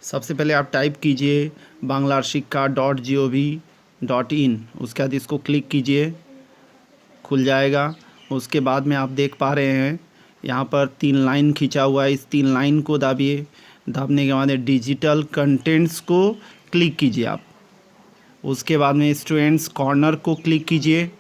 सबसे पहले आप टाइप कीजिए banglarshikha.gov.in, उसके बाद इसको क्लिक कीजिए, खुल जाएगा। उसके बाद में आप देख पा रहे हैं यहाँ पर 3 लाइन खींचा हुआ है, इस 3 लाइन को दाबिए। दाबने के बाद डिजिटल कंटेंट्स को क्लिक कीजिए आप। उसके बाद में स्टूडेंट्स कॉर्नर को क्लिक कीजिए।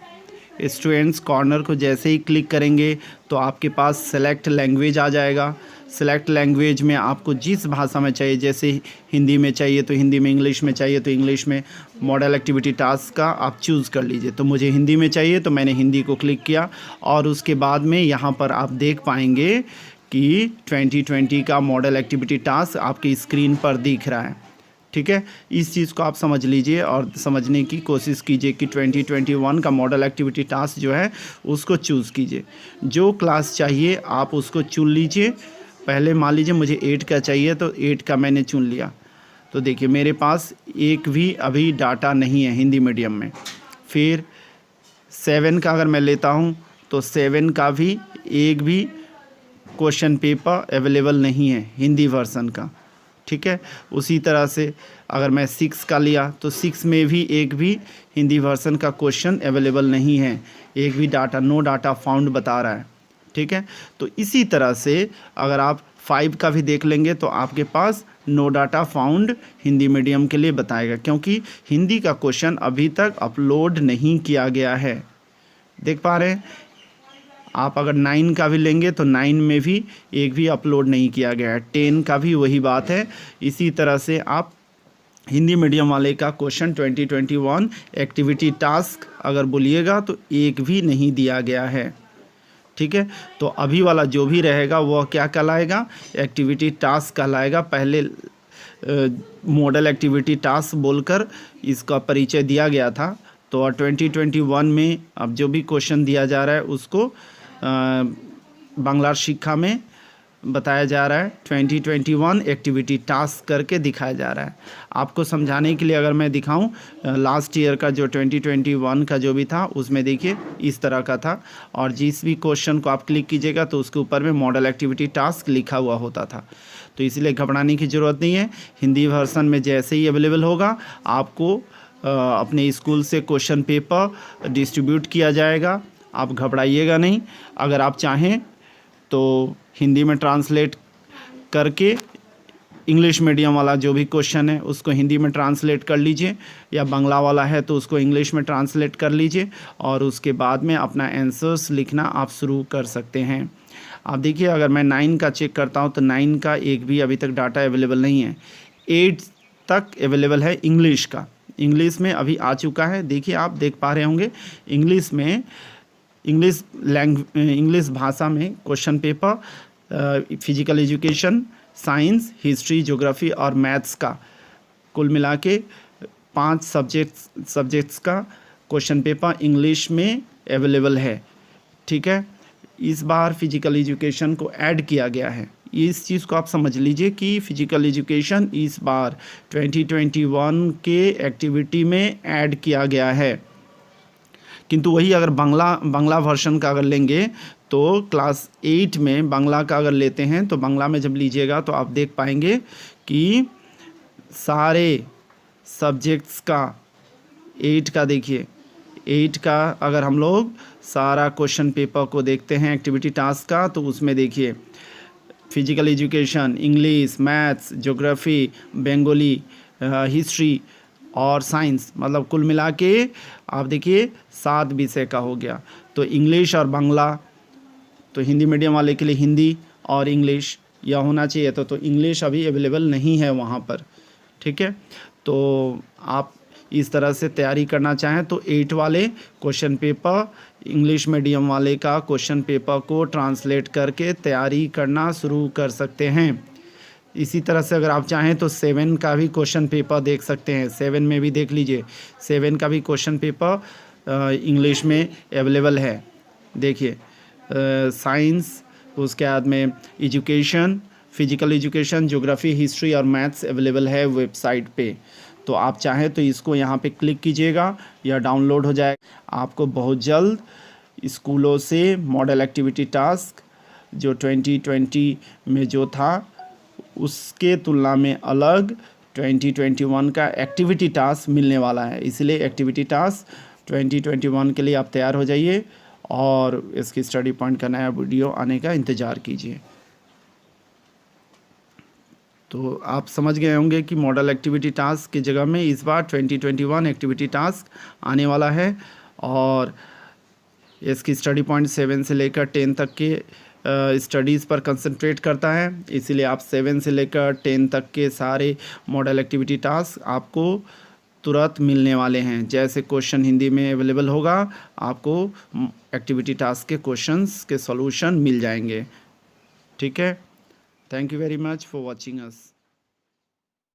स्टूडेंट्स कॉर्नर को जैसे ही क्लिक करेंगे तो आपके पास सेलेक्ट लैंग्वेज आ जाएगा। सेलेक्ट लैंग्वेज में आपको जिस भाषा में चाहिए, जैसे हिंदी में चाहिए तो हिंदी में, इंग्लिश में चाहिए तो इंग्लिश में, मॉडल एक्टिविटी टास्क का आप चूज़ कर लीजिए। तो मुझे हिंदी में चाहिए तो मैंने हिंदी को क्लिक किया और उसके बाद में यहाँ पर आप देख पाएंगे कि 2020 का मॉडल एक्टिविटी टास्क आपकी स्क्रीन पर दिख रहा है। ठीक है, इस चीज़ को आप समझ लीजिए और समझने की कोशिश कीजिए कि 2021 का मॉडल एक्टिविटी टास्क जो है उसको चूज़ कीजिए। जो क्लास चाहिए आप उसको चुन लीजिए। पहले मान लीजिए मुझे 8 का चाहिए तो 8 का मैंने चुन लिया। तो देखिए मेरे पास एक भी अभी डाटा नहीं है हिंदी मीडियम में। फिर 7 का अगर मैं लेता हूँ तो 7 का भी एक भी क्वेश्चन पेपर अवेलेबल नहीं है हिंदी वर्सन का। ठीक है, उसी तरह से अगर मैं 6 का लिया तो 6 में भी एक भी हिंदी वर्सन का क्वेश्चन अवेलेबल नहीं है, एक भी डाटा, नो डाटा फाउंड बता रहा है। ठीक है, तो इसी तरह से अगर आप 5 का भी देख लेंगे तो आपके पास no data found Hindi medium के लिए बताएगा, क्योंकि हिंदी का क्वेश्चन अभी तक अपलोड नहीं किया गया है। देख पा रहे हैं आप। अगर 9 का भी लेंगे तो 9 में भी एक भी अपलोड नहीं किया गया है। 10 का भी वही बात है। इसी तरह से आप हिंदी मीडियम वाले का क्वेश्चन 2021 एक्टिविटी टास्क अगर बोलिएगा तो एक भी नहीं दिया गया है। ठीक है, तो अभी वाला जो भी रहेगा वह क्या कहलाएगा, एक्टिविटी टास्क कहलाएगा। पहले मॉडल एक्टिविटी टास्क बोलकर इसका परिचय दिया गया था। तो 2021 में अब जो भी क्वेश्चन दिया जा रहा है उसको बांग्ला शिक्षा में बताया जा रहा है। 2021 एक्टिविटी टास्क करके दिखाया जा रहा है। आपको समझाने के लिए अगर मैं दिखाऊं, लास्ट ईयर का जो 2021 का जो भी था उसमें देखिए इस तरह का था, और जिस भी क्वेश्चन को आप क्लिक कीजिएगा तो उसके ऊपर में मॉडल एक्टिविटी टास्क लिखा हुआ होता था। तो इसलिए घबराने की ज़रूरत नहीं है। हिंदी वर्सन में जैसे ही अवेलेबल होगा आपको अपने स्कूल से क्वेश्चन पेपर डिस्ट्रीब्यूट किया जाएगा। आप घबराइएगा नहीं। अगर आप चाहें तो हिंदी में ट्रांसलेट करके इंग्लिश मीडियम वाला जो भी क्वेश्चन है उसको हिंदी में ट्रांसलेट कर लीजिए, या बांग्ला वाला है तो उसको इंग्लिश में ट्रांसलेट कर लीजिए, और उसके बाद में अपना आंसर्स लिखना आप शुरू कर सकते हैं। आप देखिए अगर मैं 9 का चेक करता हूं तो 9 का एक भी अभी तक डाटा अवेलेबल नहीं है। 8 तक अवेलेबल है इंग्लिश का, इंग्लिश में अभी आ चुका है। देखिए आप देख पा रहे होंगे इंग्लिश में, इंग्लिश भाषा में question paper physical education, science, history, geography और मैथ्स का कुल मिला के 5 सब्जेक्ट्स का क्वेश्चन पेपर इंग्लिश में अवेलेबल है। ठीक है, इस बार फिजिकल एजुकेशन को ऐड किया गया है। इस चीज़ को आप समझ लीजिए कि फिजिकल एजुकेशन इस बार 2021 के एक्टिविटी में ऐड किया गया है। किंतु वही अगर बांग्ला वर्जन का अगर लेंगे तो क्लास 8 में बांग्ला का अगर लेते हैं तो बांग्ला में जब लीजिएगा तो आप देख पाएंगे कि सारे सब्जेक्ट्स का 8 का, देखिए 8 का अगर हम लोग सारा क्वेश्चन पेपर को देखते हैं एक्टिविटी टास्क का, तो उसमें देखिए physical education, English, maths, geography, Bengali, history और साइंस, मतलब कुल मिला के आप देखिए 7 विषय का हो गया। तो इंग्लिश और बांग्ला, तो हिंदी मीडियम वाले के लिए हिंदी और इंग्लिश यह होना चाहिए। तो इंग्लिश अभी अवेलेबल नहीं है वहाँ पर। ठीक है, तो आप इस तरह से तैयारी करना चाहें तो 8 वाले क्वेश्चन पेपर, इंग्लिश मीडियम वाले का क्वेश्चन पेपर को ट्रांसलेट करके तैयारी करना शुरू कर सकते हैं। इसी तरह से अगर आप चाहें तो 7 का भी क्वेश्चन पेपर देख सकते हैं। 7 में भी देख लीजिए, 7 का भी क्वेश्चन पेपर इंग्लिश में अवेलेबल है। देखिए साइंस, उसके बाद में education, physical education, geography, history और मैथ्स अवेलेबल है वेबसाइट पे। तो आप चाहें तो इसको यहाँ पे क्लिक कीजिएगा, या डाउनलोड हो जाएगा। आपको बहुत जल्द स्कूलों से मॉडल एक्टिविटी टास्क जो 2020 में जो था उसके तुलना में अलग 2021 का एक्टिविटी टास्क मिलने वाला है। इसलिए एक्टिविटी टास्क 2021 के लिए आप तैयार हो जाइए और इसकी स्टडी पॉइंट का नया वीडियो आने का इंतज़ार कीजिए। तो आप समझ गए होंगे कि मॉडल एक्टिविटी टास्क की जगह में इस बार 2021 एक्टिविटी टास्क आने वाला है और इसकी स्टडी पॉइंट 7 से लेकर 10 तक के स्टडीज़ पर कंसंट्रेट करता है। इसीलिए आप 7 से लेकर 10 तक के सारे मॉडल एक्टिविटी टास्क आपको तुरंत मिलने वाले हैं। जैसे क्वेश्चन हिंदी में अवेलेबल होगा, आपको एक्टिविटी टास्क के क्वेश्चंस के सॉल्यूशन मिल जाएंगे। ठीक है, thank you very much for watching us.